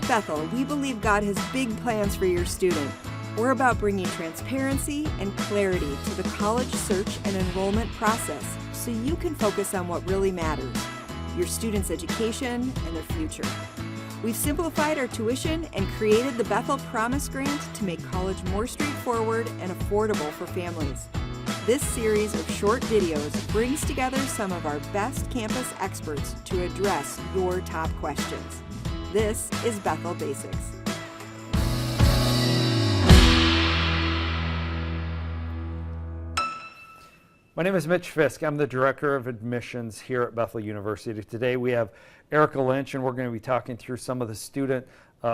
At Bethel, we believe God has big plans for your student. We're about bringing transparency and clarity to the college search and enrollment process so you can focus on what really matters, your student's education and their future. We've simplified our tuition and created the Bethel Promise Grant to make college more straightforward and affordable for families. This series of short videos brings together some of our best campus experts to address your top questions. This is Bethel Basics. My name is Mitch Fisk. I'm the Director of Admissions here at Bethel University. Today we have Erica Lynch, and we're going to be talking through some of the student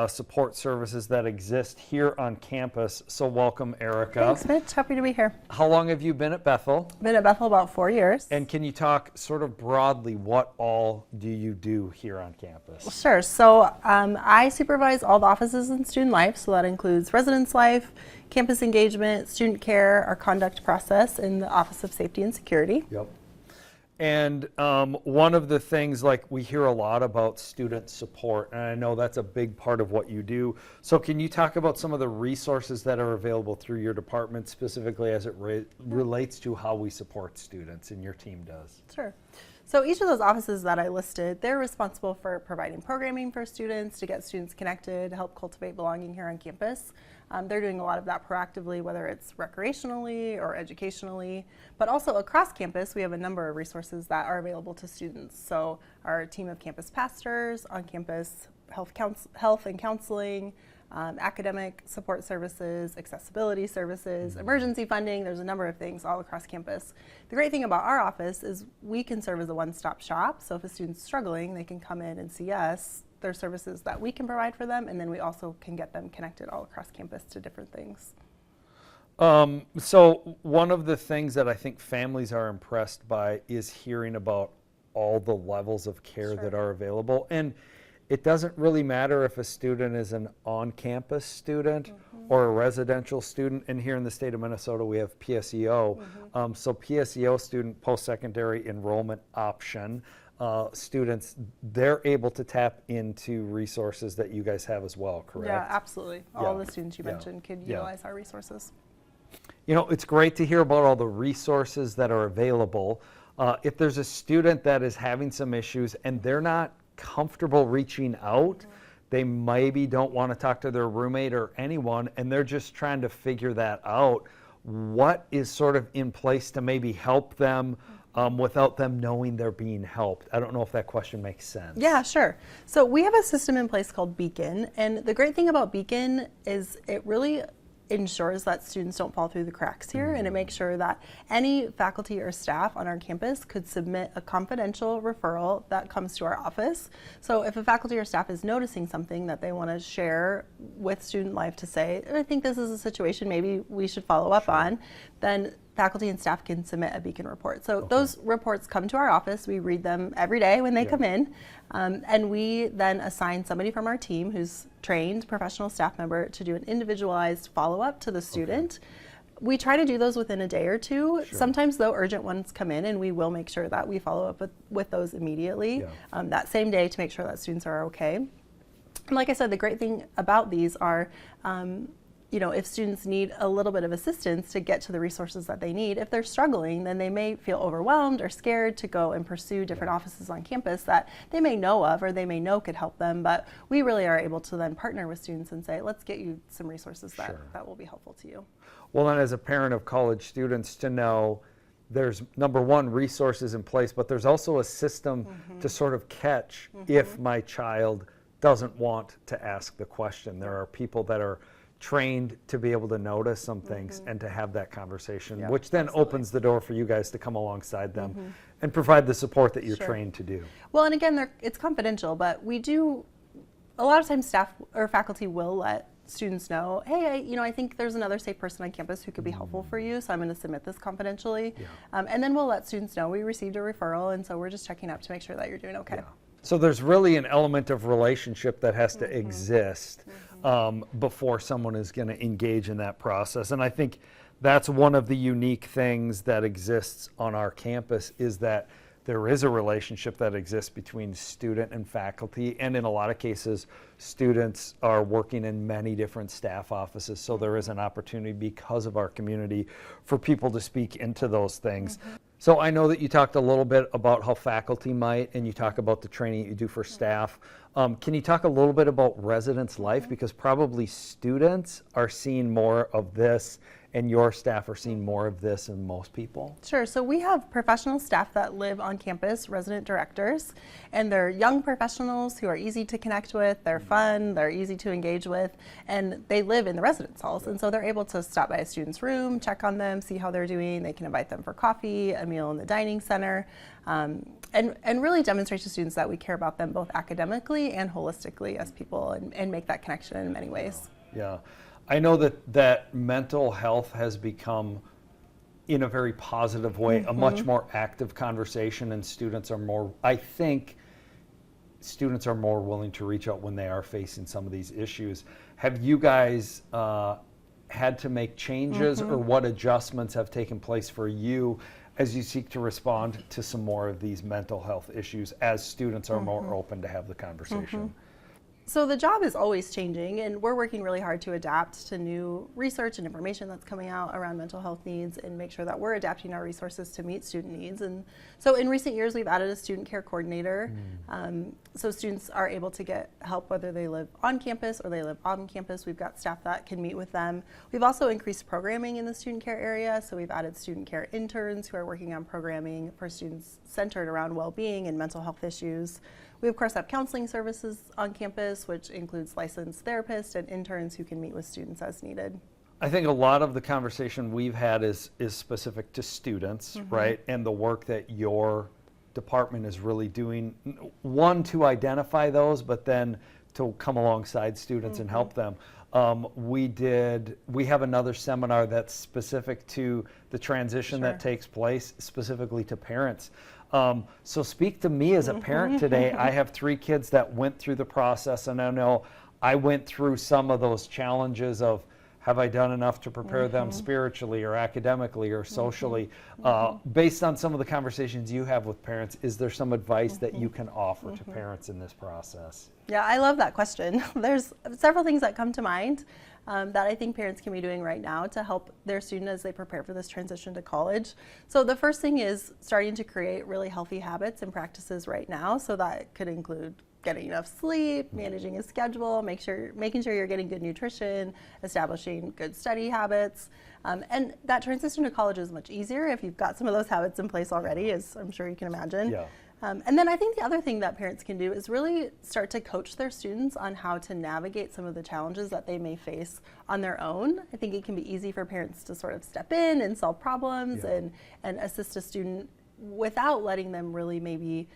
support services that exist here on campus. So welcome, Erica. Thanks, Mitch. Happy to be here. How long have you been at Bethel? Been at Bethel about 4 years. And can you talk sort of broadly, what all do you do here on campus? Sure. So I supervise all the offices in student life. So that includes residence life, campus engagement, student care, our conduct process in the Office of Safety and Security. Yep. And one of the things, like, we hear a lot about student support, and I know that's a big part of what you do. So can you talk about some of the resources that are available through your department, specifically as it relates to how we support students, and your team does? Sure. So each of those offices that I listed, they're responsible for providing programming for students to get students connected, help cultivate belonging here on campus. They're doing a lot of that proactively, whether it's recreationally or educationally, but also across campus, we have a number of resources that are available to students. So our team of campus pastors, on-campus health and counseling, academic support services, accessibility services, emergency funding. There's a number of things all across campus. The great thing about our office is we can serve as a one-stop shop. So if a student's struggling, they can come in and see us. There's services that we can provide for them, and then we also can get them connected all across campus to different things. So one of the things that I think families are impressed by is hearing about all the levels of care that are available. And it doesn't really matter if a student is an on-campus student or a residential student. And here in the state of Minnesota, we have PSEO. So PSEO, student post-secondary enrollment option. Students, they're able to tap into resources that you guys have as well, correct? Yeah, absolutely. All the students you mentioned could utilize our resources. You know, it's great to hear about all the resources that are available. If there's a student that is having some issues and they're not comfortable reaching out, they maybe don't want to talk to their roommate or anyone, and they're just trying to figure that out, what is sort of in place to maybe help them without them knowing they're being helped? I don't know if that question makes sense. Yeah, sure. So we have a system in place called Beacon, and the great thing about Beacon is it really ensures that students don't fall through the cracks here, and it makes sure that any faculty or staff on our campus could submit a confidential referral that comes to our office. So if a faculty or staff is noticing something that they want to share with student life to say, I think this is a situation maybe we should follow up on, then faculty and staff can submit a Beacon report. So those reports come to our office. We read them every day when they come in, and we then assign somebody from our team who's trained professional staff member to do an individualized follow-up to the student. We try to do those within a day or two. Sometimes, though, urgent ones come in, and we will make sure that we follow up with those immediately that same day to make sure that students are okay. And like I said, the great thing about these are you know, if students need a little bit of assistance to get to the resources that they need, if they're struggling, then they may feel overwhelmed or scared to go and pursue different offices on campus that they may know of or they may know could help them. But we really are able to then partner with students and say, let's get you some resources that will be helpful to you. Well, and as a parent of college students, to know there's, number one, resources in place, but there's also a system to sort of catch if my child doesn't want to ask the question. There are people that are trained to be able to notice some things and to have that conversation, which then opens the door for you guys to come alongside them and provide the support that you're trained to do. Well, and again, it's confidential, but we do, a lot of times staff or faculty will let students know, hey, I think there's another safe person on campus who could be helpful for you, so I'm going to submit this confidentially. And then we'll let students know we received a referral, and so we're just checking up to make sure that you're doing okay. So there's really an element of relationship that has to exist before someone is going to engage in that process. And I think that's one of the unique things that exists on our campus, is that there is a relationship that exists between student and faculty, and in a lot of cases, students are working in many different staff offices, so there is an opportunity because of our community for people to speak into those things. So I know that you talked a little bit about how faculty might, and you talk about the training that you do for staff. Can you talk a little bit about residence life? Because probably students are seeing more of this, and your staff are seeing more of this than most people. Sure. So we have professional staff that live on campus, resident directors, and they're young professionals who are easy to connect with, they're fun, they're easy to engage with, and they live in the residence halls. And so they're able to stop by a student's room, check on them, see how they're doing. They can invite them for coffee, a meal in the dining center, and really demonstrate to students that we care about them both academically and holistically as people, and make that connection in many ways. Yeah. I know that mental health has become, in a very positive way, a much more active conversation, and students are more, I think, students are more willing to reach out when they are facing some of these issues. Have you guys had to make changes, or what adjustments have taken place for you as you seek to respond to some more of these mental health issues as students are more open to have the conversation? So the job is always changing, and we're working really hard to adapt to new research and information that's coming out around mental health needs, and make sure that we're adapting our resources to meet student needs. And so in recent years, we've added a student care coordinator, so students are able to get help whether they live on campus or they live on campus. We've got staff that can meet with them. We've also increased programming in the student care area, so we've added student care interns who are working on programming for students centered around well-being and mental health issues. We, of course, have counseling services on campus, which includes licensed therapists and interns who can meet with students as needed. I think a lot of the conversation we've had is specific to students, right? And the work that your department is really doing, one, to identify those, but then to come alongside students and help them. We have another seminar that's specific to the transition that takes place, specifically to parents. So speak to me as a parent today. I have 3 kids that went through the process, and I know I went through some of those challenges of, have I done enough to prepare them spiritually or academically or socially? Based on some of the conversations you have with parents, is there some advice that you can offer to parents in this process? Yeah, I love that question. There's several things that come to mind that I think parents can be doing right now to help their student as they prepare for this transition to college. So the first thing is starting to create really healthy habits and practices right now. So that could include getting enough sleep, managing a schedule, making sure you're getting good nutrition, establishing good study habits. And that transition to college is much easier if you've got some of those habits in place already, as I'm sure you can imagine. Yeah. And then I think the other thing that parents can do is really start to coach their students on how to navigate some of the challenges that they may face on their own. I think it can be easy for parents to sort of step in and solve problems and assist a student without letting them really maybe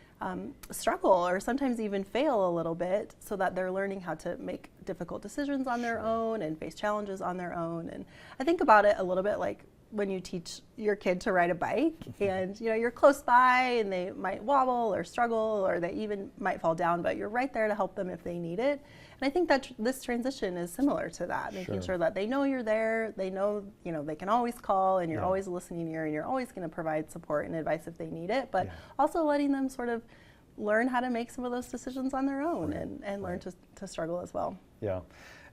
struggle or sometimes even fail a little bit, so that they're learning how to make difficult decisions on their own and face challenges on their own. And I think about it a little bit like when you teach your kid to ride a bike, and you're close by and they might wobble or struggle, or they even might fall down, but you're right there to help them if they need it. And I think that this transition is similar to that, making sure that they know you're there, they know, they can always call, and you're always a listening ear, and you're always going to provide support and advice if they need it, but also letting them sort of learn how to make some of those decisions on their own and learn to struggle as well. Yeah.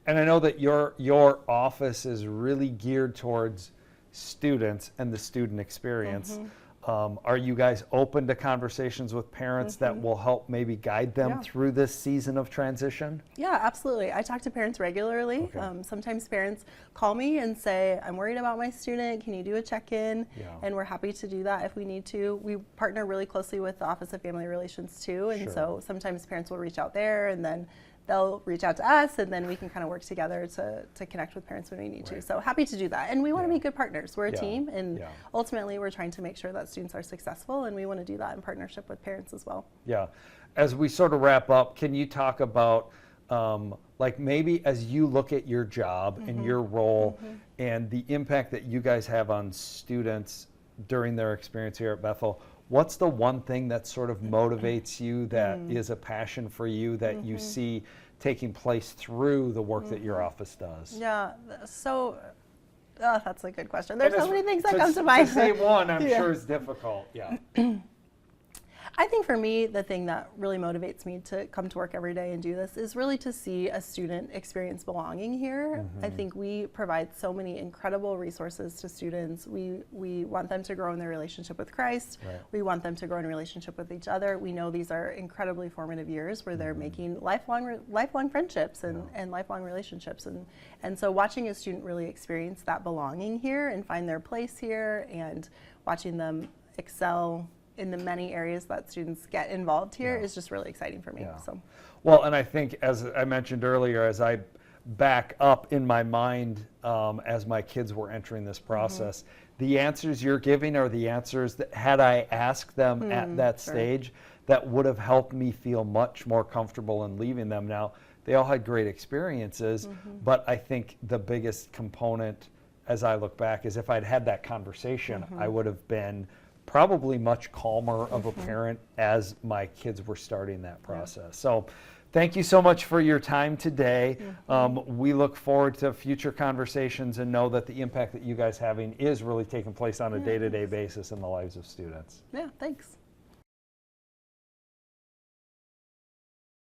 And I know that your office is really geared towards students and the student experience. Are you guys open to conversations with parents that will help maybe guide them through this season of transition? Yeah, absolutely. I talk to parents regularly. Sometimes parents call me and say, I'm worried about my student. Can you do a check-in? And we're happy to do that if we need to. We partner really closely with the Office of Family Relations too. And so sometimes parents will reach out there, and then they'll reach out to us, and then we can kind of work together to connect with parents when we need to. So happy to do that. And we want to be good partners. We're a team, and ultimately we're trying to make sure that students are successful, and we want to do that in partnership with parents as well. Yeah. As we sort of wrap up, can you talk about like maybe as you look at your job and your role and the impact that you guys have on students during their experience here at Bethel, what's the one thing that sort of motivates you, that is a passion for you, that you see taking place through the work that your office does? Yeah, so that's a good question. There's so many things that come to mind. To say one, I'm sure is difficult. Yeah. I think for me, the thing that really motivates me to come to work every day and do this is really to see a student experience belonging here. I think we provide so many incredible resources to students. We want them to grow in their relationship with Christ. Right. We want them to grow in a relationship with each other. We know these are incredibly formative years where they're making lifelong friendships and lifelong relationships. And so watching a student really experience that belonging here and find their place here, and watching them excel in the many areas that students get involved here is just really exciting for me. Yeah. So, Well, and I think, as I mentioned earlier, as I back up in my mind as my kids were entering this process, the answers you're giving are the answers that, had I asked them at that stage, that would have helped me feel much more comfortable in leaving them. Now, they all had great experiences, but I think the biggest component, as I look back, is if I'd had that conversation, I would have been probably much calmer of a parent as my kids were starting that process. So thank you so much for your time today. We look forward to future conversations and know that the impact that you guys having is really taking place on a day-to-day basis in the lives of students. yeah, thanks.